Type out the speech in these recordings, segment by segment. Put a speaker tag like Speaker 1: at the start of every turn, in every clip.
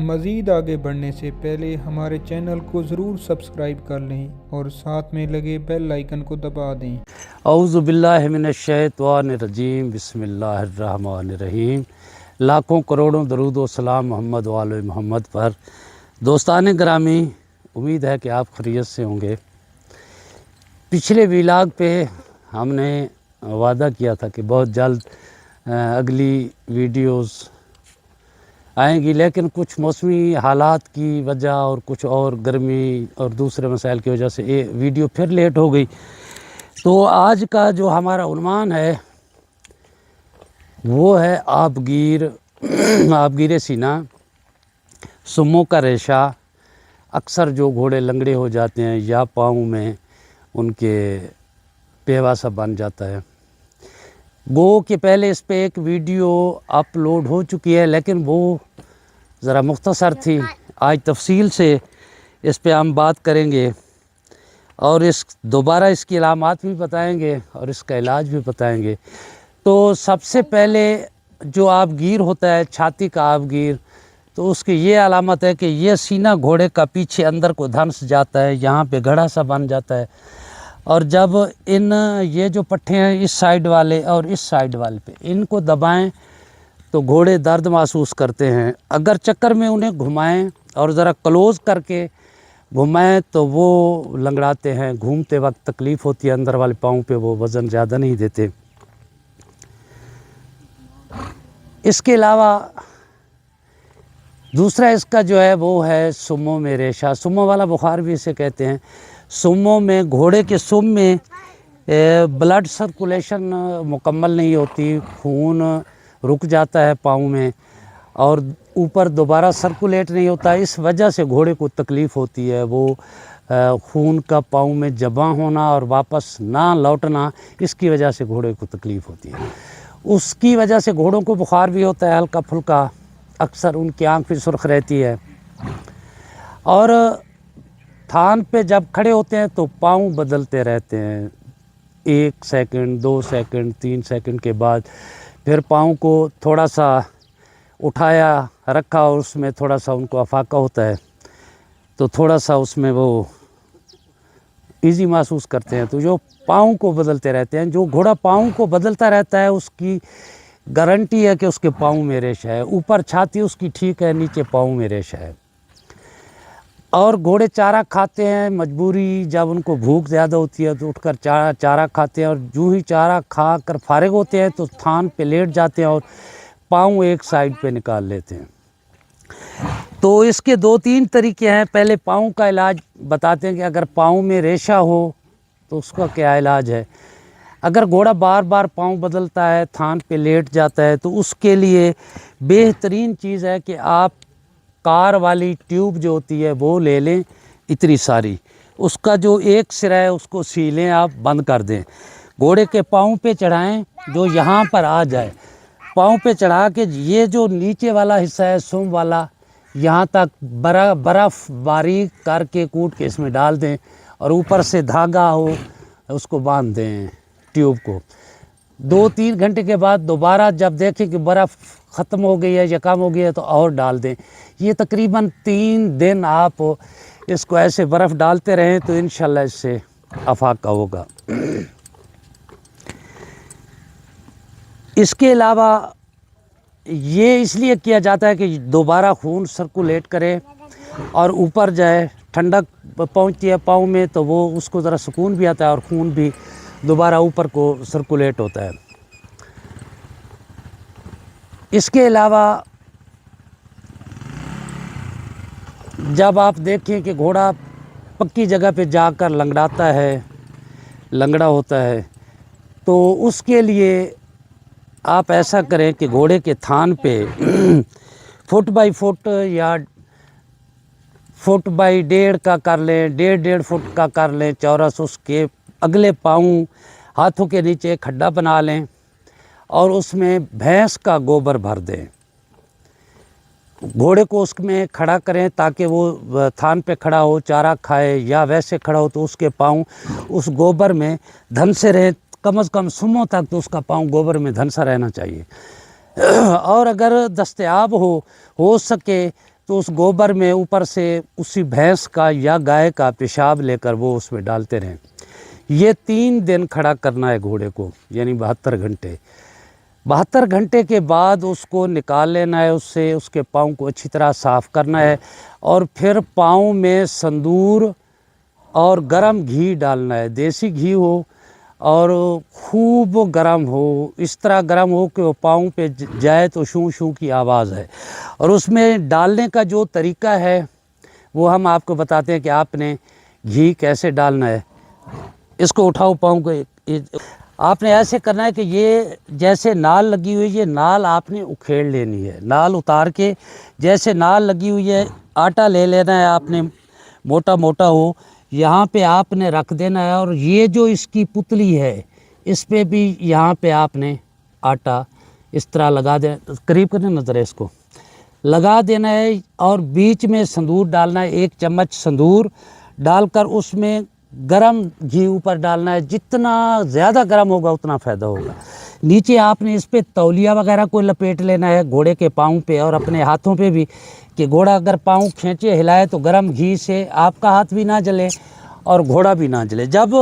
Speaker 1: مزید آگے بڑھنے سے پہلے ہمارے چینل کو ضرور سبسکرائب کر لیں اور ساتھ میں لگے بیل آئیکن کو دبا دیں۔
Speaker 2: اعوذ باللہ من الشیطان الرجیم، بسم اللہ الرحمن الرحیم۔ لاکھوں کروڑوں درود و سلام محمد و آل محمد پر۔ دوستان گرامی، امید ہے کہ آپ خیریت سے ہوں گے۔ پچھلے ویلاگ پہ ہم نے وعدہ کیا تھا کہ بہت جلد اگلی ویڈیوز آئیں گی، لیکن کچھ موسمی حالات کی وجہ اور کچھ اور گرمی اور دوسرے مسائل کی وجہ سے یہ ویڈیو پھر لیٹ ہو گئی۔ تو آج کا جو ہمارا عنوان ہے وہ ہے آبگیر سینہ، سموں کا ریشہ۔ اکثر جو گھوڑے لنگڑے ہو جاتے ہیں یا پاؤں میں ان کے پیوا سا بن جاتا ہے، گو کہ پہلے اس پہ ایک ویڈیو اپلوڈ ہو چکی ہے، لیکن وہ ذرا مختصر تھی۔ آج تفصیل سے اس پہ ہم بات کریں گے اور دوبارہ اس کی علامات بھی بتائیں گے اور اس کا علاج بھی بتائیں گے۔ تو سب سے پہلے جو آبگیر ہوتا ہے، چھاتی کا آبگیر، تو اس کی یہ علامت ہے کہ یہ سینہ گھوڑے کا پیچھے اندر کو دھنس جاتا ہے، یہاں پہ گھڑا سا بن جاتا ہے، اور جب یہ جو پٹھے ہیں اس سائیڈ والے اور اس سائیڈ والے پہ ان کو دبائیں تو گھوڑے درد محسوس کرتے ہیں۔ اگر چکر میں انہیں گھمائیں اور ذرا کلوز کر کے گھمائیں تو وہ لنگڑاتے ہیں، گھومتے وقت تکلیف ہوتی ہے، اندر والے پاؤں پہ وہ وزن زیادہ نہیں دیتے۔ اس کے علاوہ دوسرا اس کا جو ہے وہ ہے سموں میں ریشہ، سموں والا بخار بھی اسے کہتے ہیں۔ سموں میں گھوڑے کے سم میں بلڈ سرکولیشن مکمل نہیں ہوتی، خون رک جاتا ہے پاؤں میں اور اوپر دوبارہ سرکولیٹ نہیں ہوتا، اس وجہ سے گھوڑے کو تکلیف ہوتی ہے۔ وہ خون کا پاؤں میں جمع ہونا اور واپس نہ لوٹنا، اس کی وجہ سے گھوڑے کو تکلیف ہوتی ہے۔ اس کی وجہ سے گھوڑوں کو بخار بھی ہوتا ہے ہلکا پھلکا، اکثر ان کی آنکھ بھی سرخ رہتی ہے، اور تھان پہ جب کھڑے ہوتے ہیں تو پاؤں بدلتے رہتے ہیں، 1 سیکنڈ 2 سیکنڈ 3 سیکنڈ کے بعد پھر پاؤں کو تھوڑا سا اٹھایا رکھا اور اس میں تھوڑا سا ان کو افاقہ ہوتا ہے تو تھوڑا سا اس میں وہ ایزی محسوس کرتے ہیں، تو جو پاؤں کو بدلتے رہتے ہیں۔ جو گھوڑا پاؤں کو بدلتا رہتا ہے اس کی گارنٹی ہے کہ اس کے پاؤں میں ریشہ ہے، اوپر چھاتی اس کی ٹھیک ہے، نیچے پاؤں میں ریشہ ہے۔ اور گھوڑے چارہ کھاتے ہیں، مجبوری جب ان کو بھوک زیادہ ہوتی ہے تو اٹھ کر چارہ کھاتے ہیں، اور جو ہی چارہ کھا کر فارغ ہوتے ہیں تو تھان پہ لیٹ جاتے ہیں اور پاؤں ایک سائیڈ پہ نکال لیتے ہیں۔ تو اس کے 2-3 طریقے ہیں۔ پہلے پاؤں کا علاج بتاتے ہیں کہ اگر پاؤں میں ریشہ ہو تو اس کا کیا علاج ہے۔ اگر گھوڑا بار بار پاؤں بدلتا ہے، تھان پہ لیٹ جاتا ہے، تو اس کے لیے بہترین چیز ہے کہ آپ کار والی ٹیوب جو ہوتی ہے وہ لے لیں، اتنی ساری، اس کا جو ایک سرا ہے اس کو سی لیں، آپ بند کر دیں، گھوڑے کے پاؤں پہ چڑھائیں، جو یہاں پر آ جائے، پاؤں پہ چڑھا کے یہ جو نیچے والا حصہ ہے سم والا، یہاں تک برف باریک کر کے کوٹ کے اس میں ڈال دیں، اور اوپر سے دھاگا ہو اس کو باندھ دیں ٹیوب کو۔ 2-3 گھنٹے کے بعد دوبارہ جب دیکھیں کہ برف ختم ہو گئی ہے یا کم ہو گئی ہے تو اور ڈال دیں۔ یہ تقریباً 3 دن آپ اس کو ایسے برف ڈالتے رہیں تو انشاءاللہ اس سے افاقہ ہوگا۔ اس کے علاوہ یہ اس لیے کیا جاتا ہے کہ دوبارہ خون سرکولیٹ کرے اور اوپر جائے، ٹھنڈک پہنچتی ہے پاؤں میں تو وہ اس کو ذرا سکون بھی آتا ہے اور خون بھی دوبارہ اوپر کو سرکولیٹ ہوتا ہے۔ اس کے علاوہ جب آپ دیکھیں کہ گھوڑا پکی جگہ پہ جا کر لنگڑا ہوتا ہے تو اس کے لیے آپ ایسا کریں کہ گھوڑے کے تھان پہ فٹ بائی فٹ یا فٹ بائی 1.5 کا کر لیں، 1.5 فٹ کا کر لیں چورس، اس کے اگلے پاؤں ہاتھوں کے نیچے ایک کھڈا بنا لیں اور اس میں بھینس کا گوبر بھر دیں، گھوڑے کو اس میں کھڑا کریں تاکہ وہ تھان پہ کھڑا ہو، چارہ کھائے، یا ویسے کھڑا ہو تو اس کے پاؤں اس گوبر میں دھنسے رہیں، کم از کم سموں تک تو اس کا پاؤں گوبر میں دھنسا رہنا چاہیے۔ اور اگر دستیاب ہو سکے تو اس گوبر میں اوپر سے اسی بھینس کا یا گائے کا پیشاب لے کر وہ اس میں ڈالتے رہیں۔ یہ 3 دن کھڑا کرنا ہے گھوڑے کو، یعنی 72 گھنٹے۔ 72 گھنٹے کے بعد اس کو نکال لینا ہے، اس سے اس کے پاؤں کو اچھی طرح صاف کرنا ہے، اور پھر پاؤں میں سندور اور گرم گھی ڈالنا ہے، دیسی گھی ہو اور خوب گرم ہو، اس طرح گرم ہو کہ وہ پاؤں پہ جائے تو شوں شوں کی آواز ہے۔ اور اس میں ڈالنے کا جو طریقہ ہے وہ ہم آپ کو بتاتے ہیں کہ آپ نے گھی کیسے ڈالنا ہے۔ اس کو اٹھاؤ پاؤں کو، آپ نے ایسے کرنا ہے کہ یہ جیسے نال لگی ہوئی، یہ نال آپ نے اکھیڑ لینی ہے، نال اتار کے جیسے نال لگی ہوئی ہے آٹا لے لینا ہے آپ نے، موٹا موٹا ہو، یہاں پہ آپ نے رکھ دینا ہے، اور یہ جو اس کی پتلی ہے اس پہ بھی یہاں پہ آپ نے آٹا اس طرح لگا دینا، قریب کرنے نظر ہے، اس کو لگا دینا ہے، اور بیچ میں سندور ڈالنا ہے، 1 چمچ سندور ڈال کر اس میں گرم گھی اوپر ڈالنا ہے، جتنا زیادہ گرم ہوگا اتنا فائدہ ہوگا۔ نیچے آپ نے اس پہ تولیہ وغیرہ کو لپیٹ لینا ہے گھوڑے کے پاؤں پہ اور اپنے ہاتھوں پہ بھی، کہ گھوڑا اگر پاؤں کھینچے ہلائے تو گرم گھی سے آپ کا ہاتھ بھی نہ جلے اور گھوڑا بھی نہ جلے۔ جب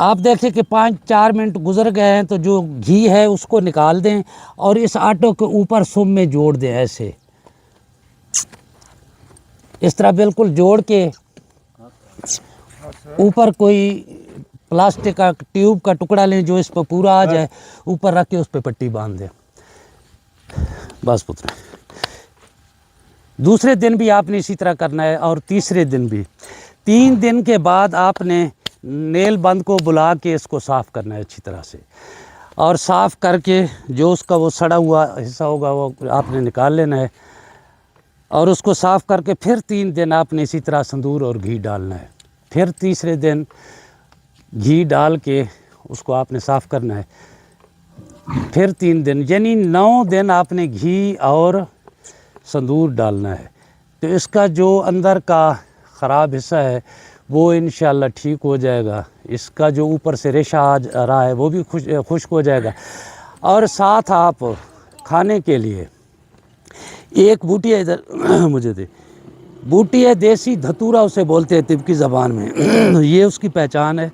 Speaker 2: آپ دیکھیں کہ 5-4 منٹ گزر گئے ہیں تو جو گھی ہے اس کو نکال دیں اور اس آٹے کے اوپر سم میں جوڑ دیں، ایسے اس طرح بالکل جوڑ کے اوپر کوئی پلاسٹک کا ٹیوب کا ٹکڑا لیں جو اس پہ پورا آ جائے، اوپر رکھ کے اس پہ پٹی باندھ دیں، بس پتر۔ دوسرے دن بھی آپ نے اسی طرح کرنا ہے، اور تیسرے دن بھی۔ 3 دن کے بعد آپ نے نیل بند کو بلا کے اس کو صاف کرنا ہے اچھی طرح سے، اور صاف کر کے جو اس کا وہ سڑا ہوا حصہ ہوگا وہ آپ نے نکال لینا ہے، اور اس کو صاف کر کے پھر 3 دن آپ نے اسی طرح سندور اور گھی ڈالنا ہے، پھر تیسرے دن گھی ڈال کے اس کو آپ نے صاف کرنا ہے، پھر 3 دن، یعنی 9 دن آپ نے گھی اور سندور ڈالنا ہے۔ تو اس کا جو اندر کا خراب حصہ ہے وہ انشاءاللہ ٹھیک ہو جائے گا، اس کا جو اوپر سے ریشہ آ رہا ہے وہ بھی خشک ہو جائے گا۔ اور ساتھ آپ کھانے کے لیے ایک بوٹی ہے، ادھر مجھے دے، بوٹی ہے دیسی دھتورا اسے بولتے ہیں طب کی زبان میں، یہ اس کی پہچان ہے،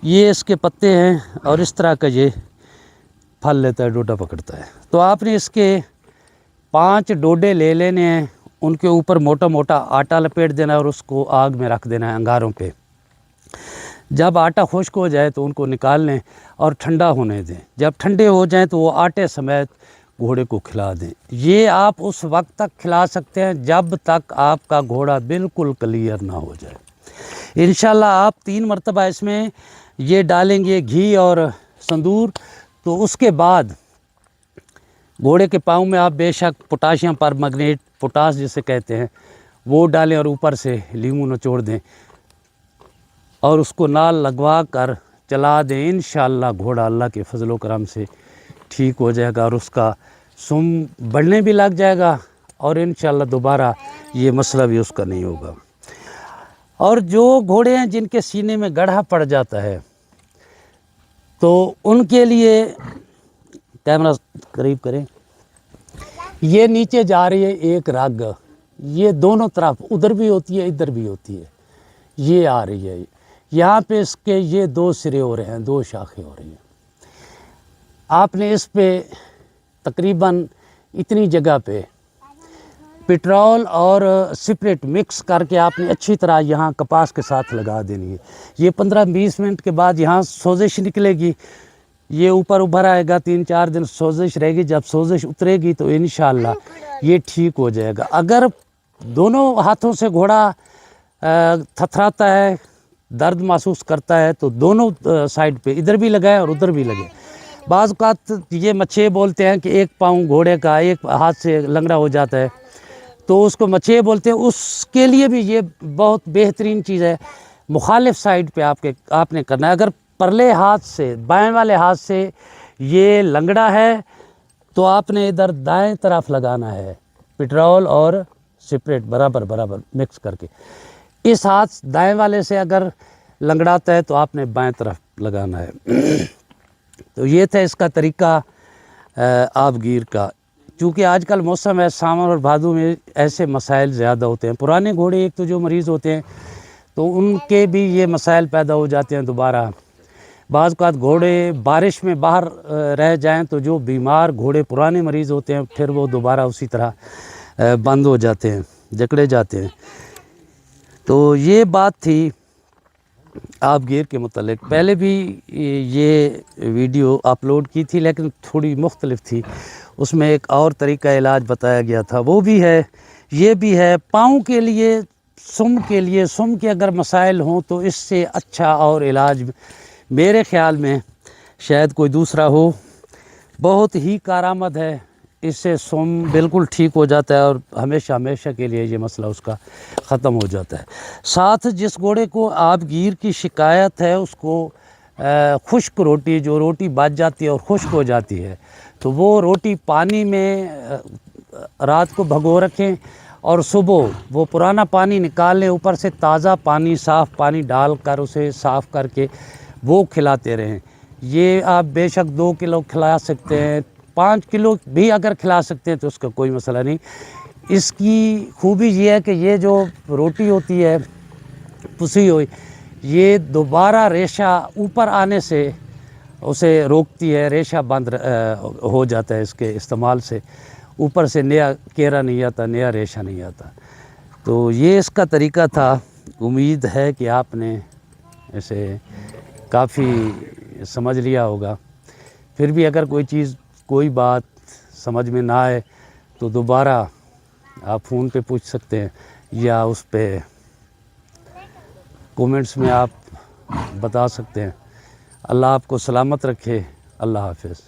Speaker 2: یہ اس کے پتے ہیں اور اس طرح کا یہ پھل لیتا ہے، ڈوڈا پکڑتا ہے۔ تو آپ نے اس کے 5 ڈوڈے لے لینے ہیں، ان کے اوپر موٹا موٹا آٹا لپیٹ دینا ہے اور اس کو آگ میں رکھ دینا ہے انگاروں پہ۔ جب آٹا خشک ہو جائے تو ان کو نکال لیں اور ٹھنڈا ہونے دیں، جب ٹھنڈے ہو جائیں تو وہ آٹے سمیت گھوڑے کو کھلا دیں۔ یہ آپ اس وقت تک کھلا سکتے ہیں جب تک آپ کا گھوڑا بالکل کلیئر نہ ہو جائے۔ انشاءاللہ آپ 3 مرتبہ اس میں یہ ڈالیں گے گھی اور سندور، تو اس کے بعد گھوڑے کے پاؤں میں آپ بے شک پوٹاشیم پر میگنیٹ، پوٹاس جسے کہتے ہیں، وہ ڈالیں اور اوپر سے لیموں نچوڑ دیں اور اس کو نال لگوا کر چلا دیں۔ انشاءاللہ گھوڑا اللہ کے فضل و کرم سے ٹھیک ہو جائے گا اور اس کا سم بڑھنے بھی لگ جائے گا، اور انشاءاللہ دوبارہ یہ مسئلہ بھی اس کا نہیں ہوگا۔ اور جو گھوڑے ہیں جن کے سینے میں گڑھا پڑ جاتا ہے تو ان کے لیے، کیمرہ قریب کریں، یہ نیچے جا رہی ہے ایک رگ، یہ دونوں طرف ادھر بھی ہوتی ہے ادھر بھی ہوتی ہے، یہ آ رہی ہے، یہاں پہ اس کے یہ 2 سرے ہو رہے ہیں، 2 شاخیں ہو رہی ہیں۔ آپ نے اس پہ تقریباً اتنی جگہ پہ پٹرول اور سپرٹ مکس کر کے آپ نے اچھی طرح یہاں کپاس کے ساتھ لگا دینی ہے۔ یہ 15-20 منٹ کے بعد یہاں سوزش نکلے گی، یہ اوپر ابھر آئے گا، 3-4 دن سوزش رہے گی، جب سوزش اترے گی تو انشاءاللہ یہ ٹھیک ہو جائے گا۔ اگر دونوں ہاتھوں سے گھوڑا تھتھراتا ہے، درد محسوس کرتا ہے تو دونوں سائڈ پہ ادھر بھی لگائیں اور ادھر بھی لگائیں۔ بعض اوقات یہ مچھے بولتے ہیں کہ ایک پاؤں گھوڑے کا ایک ہاتھ سے لنگڑا ہو جاتا ہے تو اس کو مچھے بولتے ہیں، اس کے لیے بھی یہ بہت بہترین چیز ہے۔ مخالف سائڈ پہ آپ نے کرنا ہے۔ اگر پرلے ہاتھ سے، بائیں والے ہاتھ سے یہ لنگڑا ہے تو آپ نے ادھر دائیں طرف لگانا ہے، پٹرول اور سپریٹ برابر مکس کر کے۔ اس ہاتھ دائیں والے سے اگر لنگڑاتا ہے تو آپ نے بائیں طرف لگانا ہے۔ تو یہ تھا اس کا طریقہ آب گیر کا۔ چونکہ آج کل موسم ہے ساون اور بھادو میں ایسے مسائل زیادہ ہوتے ہیں. پرانے گھوڑے ایک تو جو مریض ہوتے ہیں تو ان کے بھی یہ مسائل پیدا ہو جاتے ہیں دوبارہ. بعض اوقات گھوڑے بارش میں باہر رہ جائیں تو جو بیمار گھوڑے پرانے مریض ہوتے ہیں پھر وہ دوبارہ اسی طرح بند ہو جاتے ہیں, جکڑے جاتے ہیں. تو یہ بات تھی آپ گیر کے متعلق. پہلے بھی یہ ویڈیو اپلوڈ کی تھی لیکن تھوڑی مختلف تھی, اس میں ایک اور طریقہ علاج بتایا گیا تھا. وہ بھی ہے, یہ بھی ہے. پاؤں کے لیے, سم کے لیے, سم کے اگر مسائل ہوں تو اس سے اچھا اور علاج میرے خیال میں شاید کوئی دوسرا ہو. بہت ہی کارآمد ہے, اس سے سم بالکل ٹھیک ہو جاتا ہے اور ہمیشہ ہمیشہ کے لیے یہ مسئلہ اس کا ختم ہو جاتا ہے. ساتھ جس گھوڑے کو آب گیر کی شکایت ہے اس کو خشک روٹی, جو روٹی بچ جاتی ہے اور خشک ہو جاتی ہے, تو وہ روٹی پانی میں رات کو بھگو رکھیں اور صبح وہ پرانا پانی نکال لیں, اوپر سے تازہ پانی, صاف پانی ڈال کر اسے صاف کر کے وہ کھلاتے رہیں. یہ آپ بے شک 2 کلو کھلا سکتے ہیں, 5 کلو بھی اگر کھلا سکتے ہیں تو اس کا کوئی مسئلہ نہیں. اس کی خوبی یہ ہے کہ یہ جو روٹی ہوتی ہے پسی ہوئی, یہ دوبارہ ریشہ اوپر آنے سے اسے روکتی ہے. ریشہ بند ہو جاتا ہے اس کے استعمال سے, اوپر سے نیا کیرا نہیں آتا, نیا ریشہ نہیں آتا. تو یہ اس کا طریقہ تھا. امید ہے کہ آپ نے اسے کافی سمجھ لیا ہوگا. پھر بھی اگر کوئی چیز, کوئی بات سمجھ میں نہ آئے تو دوبارہ آپ فون پہ پوچھ سکتے ہیں یا اس پہ کومنٹس میں آپ بتا سکتے ہیں. اللہ آپ کو سلامت رکھے. اللہ حافظ.